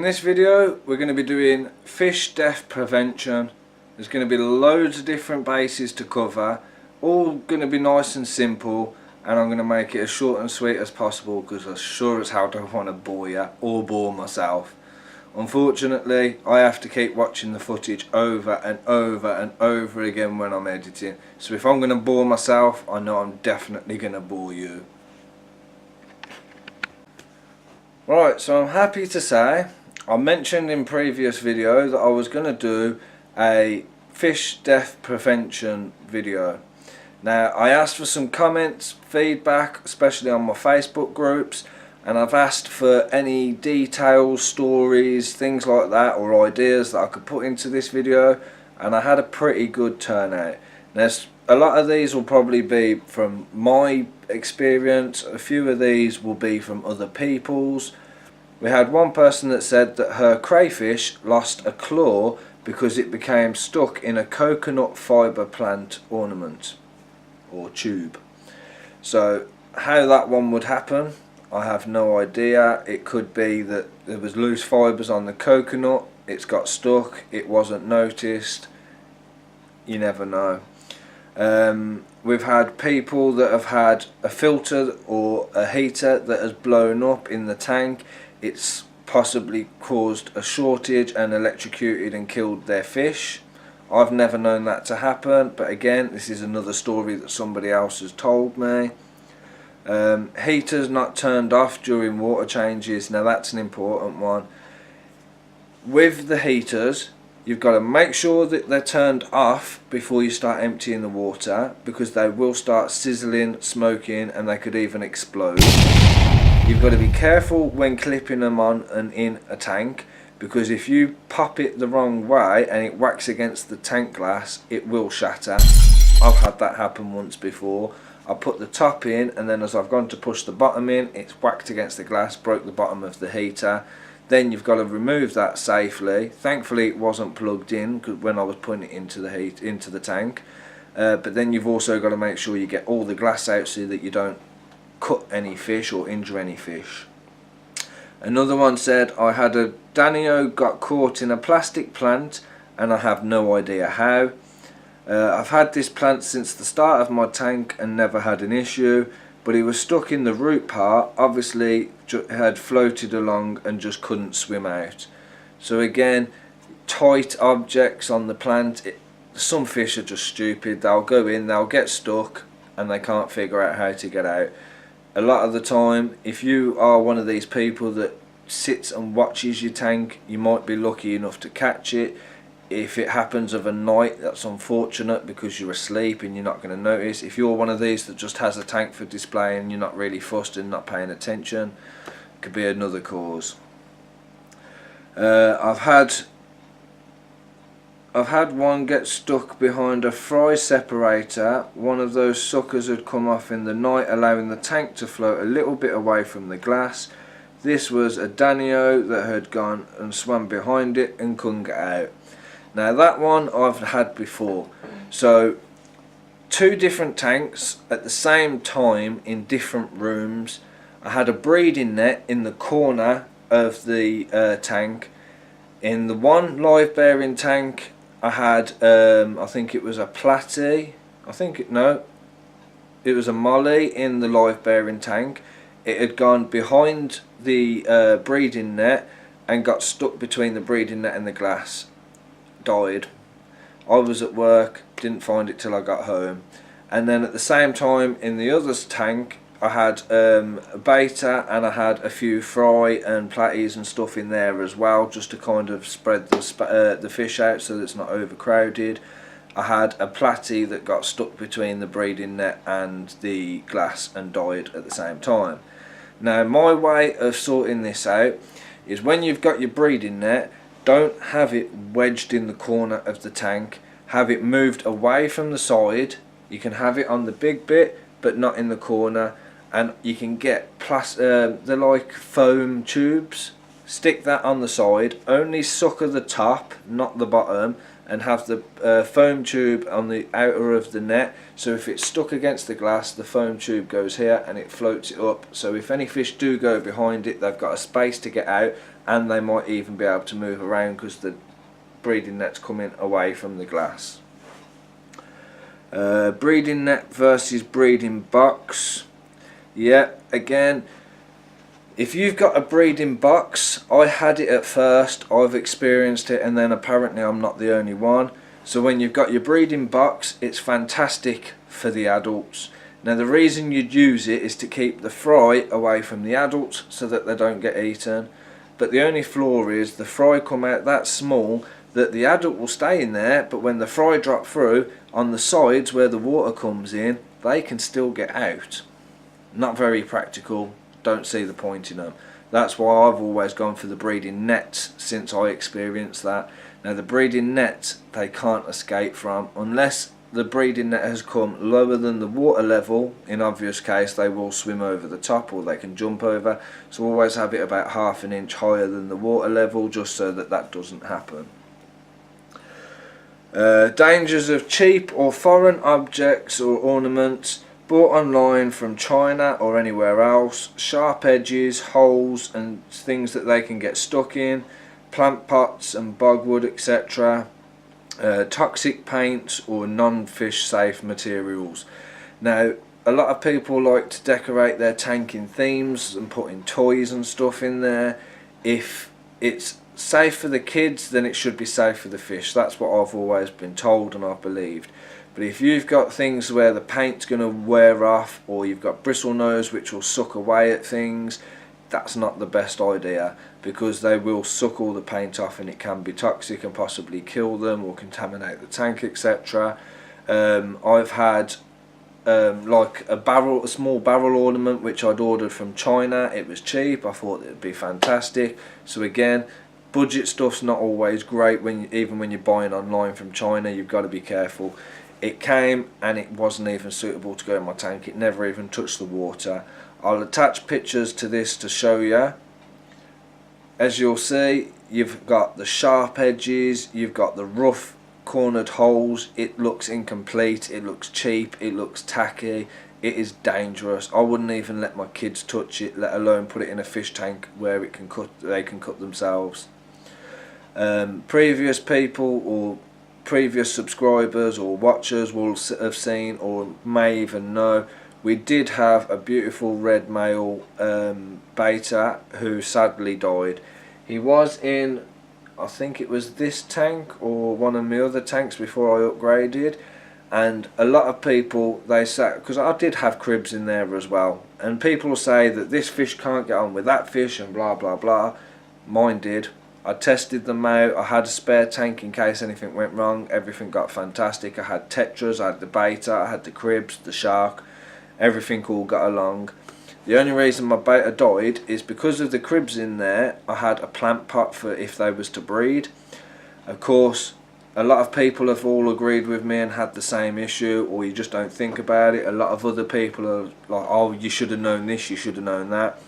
this video we're going to be doing fish death prevention. There's going to be loads of different bases to cover, all going to be nice and simple, and I'm going to make it as short and sweet as possible because I sure as hell don't want to bore you or bore myself. Unfortunately, I have to keep watching the footage over and over and over again when I'm editing, so if I'm going to bore myself, I know I'm definitely going to bore you. Right, so I'm happy to say I mentioned in previous video that I was going to do a fish death prevention video. Now, I asked for some comments, feedback, especially on my Facebook groups, and I've asked for any details, stories, things like that, or ideas that I could put into this video, and I had a pretty good turnout. Now, a lot of these will probably be from my experience, a few of these will be from other people's. We had one person that said that her crayfish lost a claw because it became stuck in a coconut fibre plant ornament or tube. So how that one would happen, I have no idea. It could be that there was loose fibres on the coconut, it's got stuck, it wasn't noticed, you never know. We've had people that have had a filter or a heater that has blown up in the tank. It's possibly caused a shortage and electrocuted and killed their fish. I've never known that to happen, but again, this is another story that somebody else has told me. Heaters not turned off during water changes. Now that's an important one. With the heaters, you've got to make sure that they're turned off before you start emptying the water, because they will start sizzling, smoking, and they could even explode. You've got to be careful when clipping them on and in a tank, because if you pop it the wrong way and it whacks against the tank glass, it will shatter. I've had that happen once before. I put the top in, and then as I've gone to push the bottom in, it's whacked against the glass, broke the bottom of the heater. Then you've got to remove that safely. Thankfully it wasn't plugged in when I was putting it into the tank. But then you've also got to make sure you get all the glass out so that you don't cut any fish or injure any fish. Another one said, I had a danio got caught in a plastic plant and I have no idea how. I've had this plant since the start of my tank and never had an issue, but he was stuck in the root part, obviously had floated along and just couldn't swim out. So again, tight objects on the plant, some fish are just stupid. They'll go in, they'll get stuck and they can't figure out how to get out. A lot of the time, if you are one of these people that sits and watches your tank, you might be lucky enough to catch it. If it happens of a night, that's unfortunate because you're asleep and you're not going to notice. If you're one of these that just has a tank for display and you're not really fussed and not paying attention, it could be another cause. I've had one get stuck behind a fry separator. One of those suckers had come off in the night, allowing the tank to float a little bit away from the glass. This was a danio that had gone and swam behind it and couldn't get out. Now that one I've had before. So two different tanks at the same time in different rooms. I had a breeding net in the corner of the tank. In the one live bearing tank I had, I think it was a platy, it was a molly in the live bearing tank. It had gone behind the breeding net and got stuck between the breeding net and the glass. Died. I was at work, didn't find it till I got home. And then at the same time in the other tank I had a beta and I had a few fry and platies and stuff in there as well, just to kind of spread the fish out so that it's not overcrowded. I had a platy that got stuck between the breeding net and the glass and died at the same time. Now my way of sorting this out is, when you've got your breeding net, don't have it wedged in the corner of the tank, have it moved away from the side. You can have it on the big bit but not in the corner, and you can get they're like foam tubes, stick that on the side, only sucker the top, not the bottom, and have the foam tube on the outer of the net, so if it's stuck against the glass, the foam tube goes here and it floats it up, so if any fish do go behind it, they've got a space to get out, and they might even be able to move around because the breeding net's coming away from the glass. Breeding net versus breeding box. Yeah, again, if you've got a breeding box, I had it at first, I've experienced it, and then apparently I'm not the only one. So when you've got your breeding box, it's fantastic for the adults. Now the reason you'd use it is to keep the fry away from the adults so that they don't get eaten. But the only flaw is the fry come out that small that the adult will stay in there, but when the fry drop through, on the sides where the water comes in, they can still get out. Not very practical. Don't see the point in them. That's why I've always gone for the breeding nets since I experienced that. Now the breeding nets they can't escape from unless the breeding net has come lower than the water level. In obvious case they will swim over the top or they can jump over, so always have it about ½ an inch higher than the water level just so that that doesn't happen. Dangers of cheap or foreign objects or ornaments bought online from China or anywhere else. Sharp edges, holes and things that they can get stuck in, plant pots and bogwood, etc. Toxic paints or non-fish safe materials. Now a lot of people like to decorate their tank in themes and put in toys and stuff in there. If it's safe for the kids, then it should be safe for the fish. That's what I've always been told and I've believed. But if you've got things where the paint's going to wear off, or you've got bristle nose which will suck away at things, that's not the best idea, because they will suck all the paint off and it can be toxic and possibly kill them or contaminate the tank, etc. I've had like a small barrel ornament which I'd ordered from China. It was cheap, I thought it'd be fantastic. So again, budget stuff's not always great even when you're buying online from China. You've got to be careful. It came and it wasn't even suitable to go in my tank. It never even touched the water. I'll attach pictures to this to show you. As you'll see, you've got the sharp edges, you've got the rough cornered holes. It looks incomplete, it looks cheap, it looks tacky. It is dangerous. I wouldn't even let my kids touch it, let alone put it in a fish tank where they can cut themselves. Previous people or previous subscribers or watchers will have seen or may even know we did have a beautiful red male beta who sadly died. He was in, I think it was this tank or one of my other tanks before I upgraded, and a lot of people, they say, because I did have cribs in there as well, and people say that this fish can't get on with that fish and blah blah blah. Mine did. I tested them out. I had a spare tank in case anything went wrong. Everything got fantastic. I had tetras, I had the beta, I had the cribs, the shark, everything all got along. The only reason my beta died is because of the cribs in there. I had a plant pot for if they was to breed. Of course, a lot of people have all agreed with me and had the same issue, or you just don't think about it. A lot of other people are like, oh, you should have known this, you should have known that.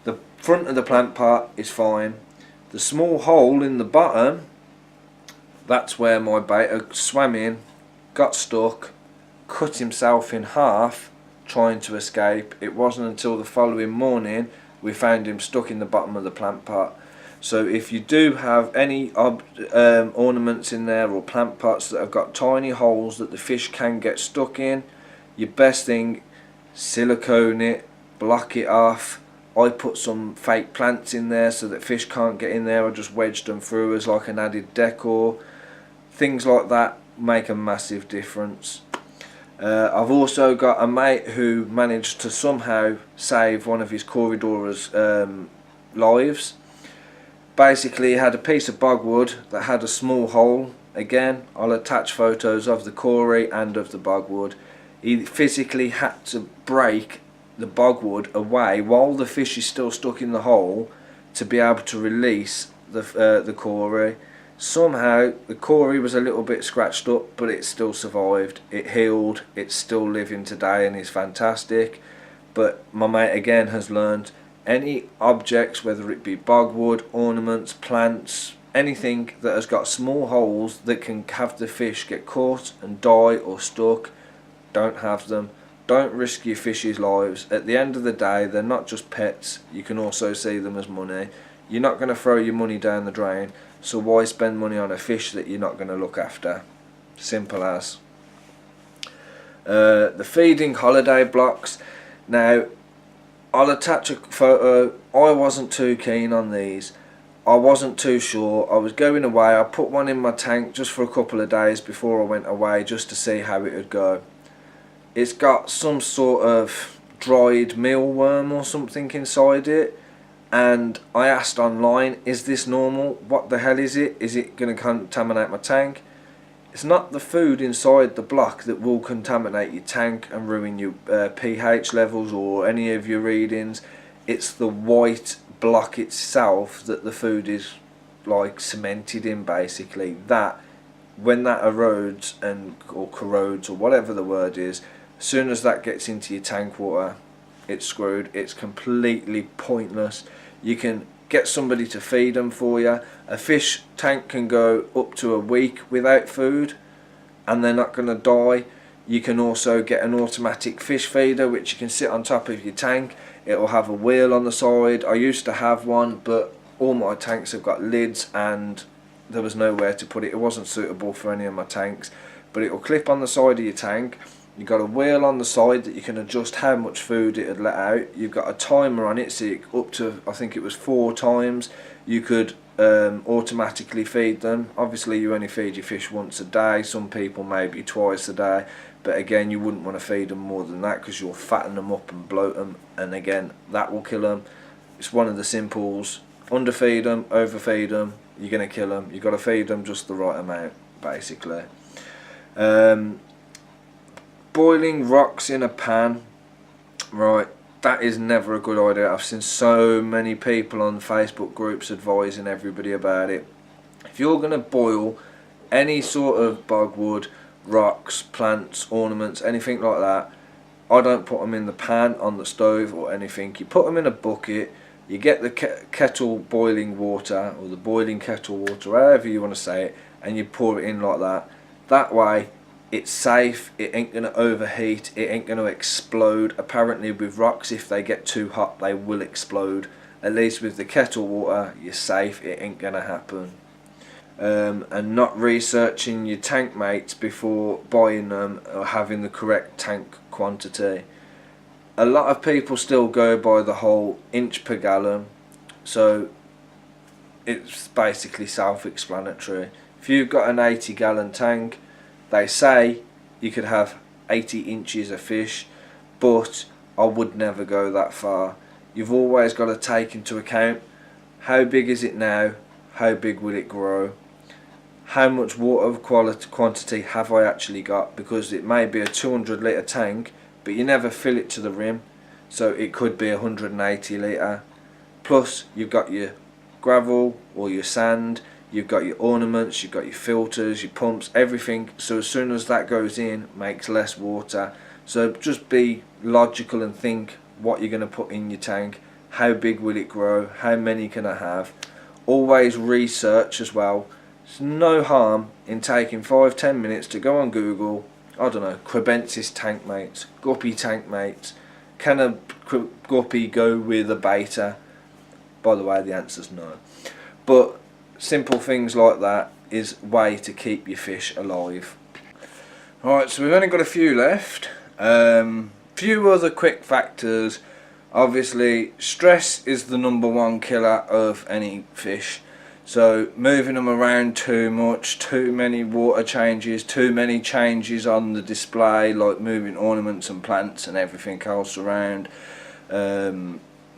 The front of the plant pot is fine. The small hole in the bottom, that's where my beta swam in, got stuck, cut himself in half trying to escape. It wasn't until the following morning we found him stuck in the bottom of the plant pot. So if you do have any ornaments in there or plant pots that have got tiny holes that the fish can get stuck in, your best thing, silicone it, block it off. I put some fake plants in there so that fish can't get in there. I just wedged them through as like an added decor. Things like that make a massive difference. I've also got a mate who managed to somehow save one of his Corridora's lives. Basically, he had a piece of bogwood that had a small hole. Again, I'll attach photos of the Cory and of the bogwood. He physically had to break the bogwood away while the fish is still stuck in the hole to be able to release the Cory. Somehow the Cory was a little bit scratched up, but it still survived. It healed. It's still living today and is fantastic. But my mate again has learned any objects, whether it be bogwood, ornaments, plants, anything that has got small holes that can have the fish get caught and die or stuck, don't have them. Don't risk your fish's lives. At the end of the day, they're not just pets, you can also see them as money. You're not going to throw your money down the drain, so why spend money on a fish that you're not going to look after? Simple as. The feeding holiday blocks. Now, I'll attach a photo. I wasn't too keen on these. I wasn't too sure. I was going away. I put one in my tank just for a couple of days before I went away, just to see how it would go. It's got some sort of dried mealworm or something inside it, and I asked online, is this normal? What the hell is it? Is it going to contaminate my tank? It's not the food inside the block that will contaminate your tank and ruin your pH levels or any of your readings. It's the white block itself that the food is like cemented in, basically. That when that erodes or corrodes or whatever the word is, as soon as that gets into your tank water, it's screwed. It's completely pointless. You can get somebody to feed them for you. A fish tank can go up to a week without food and they're not going to die. You can also get an automatic fish feeder which you can sit on top of your tank. It'll have a wheel on the side. I used to have one, but all my tanks have got lids and there was nowhere to put it. It wasn't suitable for any of my tanks, but it'll clip on the side of your tank. You've got a wheel on the side that you can adjust how much food it would let out. You've got a timer on it, so up to, I think it was 4 times, you could automatically feed them. Obviously you only feed your fish once a day, some people maybe twice a day, but again you wouldn't want to feed them more than that because you'll fatten them up and bloat them, and again that will kill them. It's one of the simples. Underfeed them, overfeed them, you're going to kill them. You've got to feed them just the right amount, basically. Boiling rocks in a pan, right, that is never a good idea. I've seen so many people on Facebook groups advising everybody about it. If you're going to boil any sort of bogwood, rocks, plants, ornaments, anything like that, I don't put them in the pan, on the stove or anything. You put them in a bucket, you get the kettle boiling water, or the boiling kettle water, however you want to say it, and you pour it in like that. That way it's safe, it ain't going to overheat, it ain't going to explode. Apparently with rocks, if they get too hot they will explode. At least with the kettle water you're safe, it ain't going to happen. And not researching your tank mates before buying them or having the correct tank quantity. A lot of people still go by the whole inch per gallon, so it's basically self-explanatory. If you've got an 80-gallon tank, they say you could have 80 inches of fish, but I would never go that far. You've always got to take into account how big is it now, how big will it grow, how much water quantity have I actually got, because it may be a 200 litre tank but you never fill it to the rim, so it could be 180 litre. Plus you've got your gravel or your sand, you've got your ornaments, you've got your filters, your pumps, everything. So as soon as that goes in, makes less water. So just be logical and think what you're going to put in your tank, how big will it grow, how many can I have. Always research as well. There's no harm in taking 5-10 minutes to go on Google, I don't know, Crebensis tank mates, guppy tank mates. Can a guppy go with a beta? By the way, the answer's no. But simple things like that is a way to keep your fish alive. Alright, so we've only got a few left. Few other quick factors. Obviously, stress is the #1 killer of any fish. So moving them around too much, too many water changes, too many changes on the display, like moving ornaments and plants and everything else around,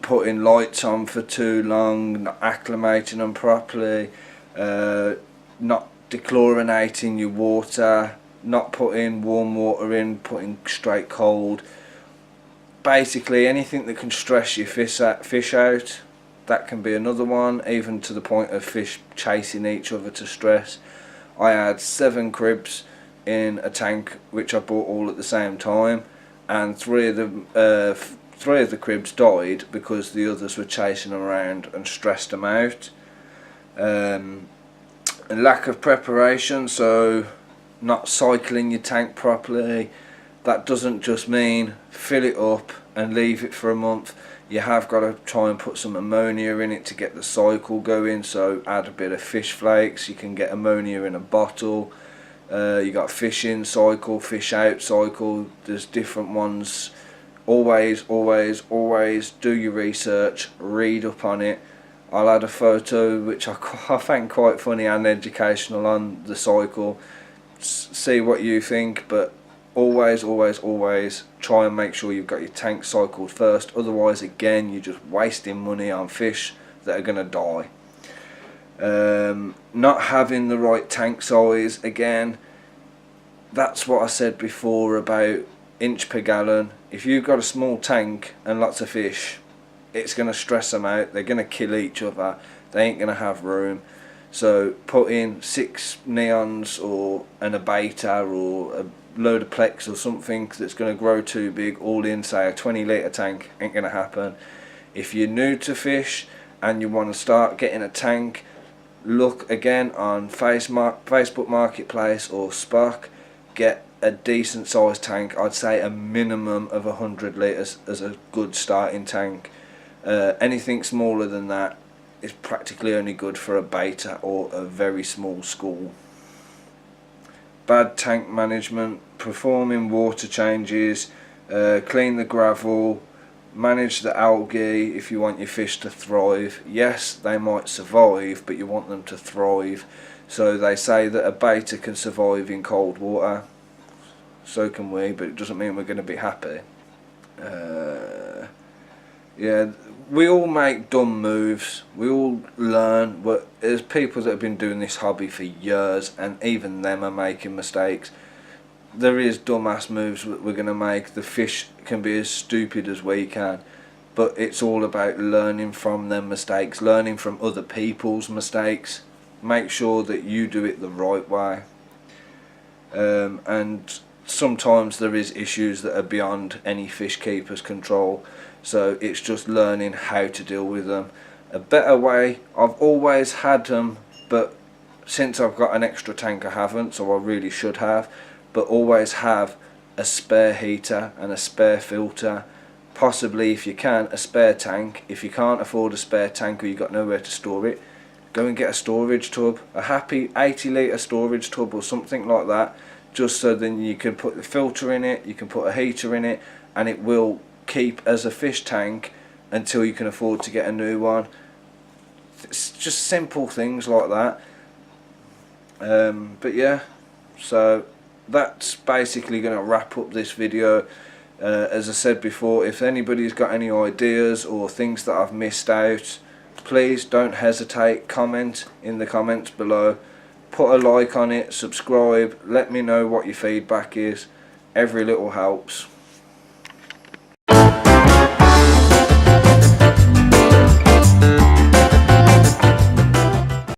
putting lights on for too long, not acclimating them properly, not dechlorinating your water, not putting warm water in, putting straight cold. Basically anything that can stress your fish out, that can be another one, even to the point of fish chasing each other to stress. I had 7 cribs in a tank which I bought all at the same time, and three of the cribs died because the others were chasing them around and stressed them out. A lack of preparation, so not cycling your tank properly. That doesn't just mean fill it up and leave it for a month. You have got to try and put some ammonia in it to get the cycle going, so add a bit of fish flakes. You can get ammonia in a bottle. You got fish in cycle, fish out cycle, there's different ones. Always do your research, read up on it. I'll add a photo which I find quite funny and educational on the cycle. See what you think, but always try and make sure you've got your tank cycled first. Otherwise, again, you're just wasting money on fish that are going to die. Not having the right tank size, again, that's what I said before about inch per gallon. If you've got a small tank and lots of fish, it's going to stress them out. They're going to kill each other. They ain't going to have room. So put in 6 neons and a beta or a load of plex or something that's going to grow too big, all in, say, a 20 litre tank. Ain't going to happen. If you're new to fish and you want to start getting a tank, look again on Facebook Marketplace or Spock. Get a decent sized tank. I'd say a minimum of 100 litres as a good starting tank. Anything smaller than that is practically only good for a beta or a very small school. Bad tank management, performing water changes, clean the gravel, manage the algae if you want your fish to thrive. Yes, they might survive, but you want them to thrive. So they say that a beta can survive in cold water. So can we, but it doesn't mean we're going to be happy. Yeah, we all make dumb moves. We all learn. There's people that have been doing this hobby for years, and even them are making mistakes. There is dumbass moves that we're going to make. The fish can be as stupid as we can, but it's all about learning from them mistakes, learning from other people's mistakes. Make sure that you do it the right way. And sometimes there is issues that are beyond any fish keeper's control, so it's just learning how to deal with them. A better way, I've always had them, but since I've got an extra tank I haven't, so I really should have, but always have a spare heater and a spare filter, possibly, if you can, a spare tank. If you can't afford a spare tank or you've got nowhere to store it, go and get a storage tub, a happy 80 litre storage tub or something like that, just so then you can put the filter in it, you can put a heater in it, and it will keep as a fish tank until you can afford to get a new one. It's just simple things like that. But yeah, so that's basically going to wrap up this video. As I said before, if anybody's got any ideas or things that I've missed out, please don't hesitate, comment in the comments below, put a like on it, subscribe, let me know what your feedback is. Every little helps.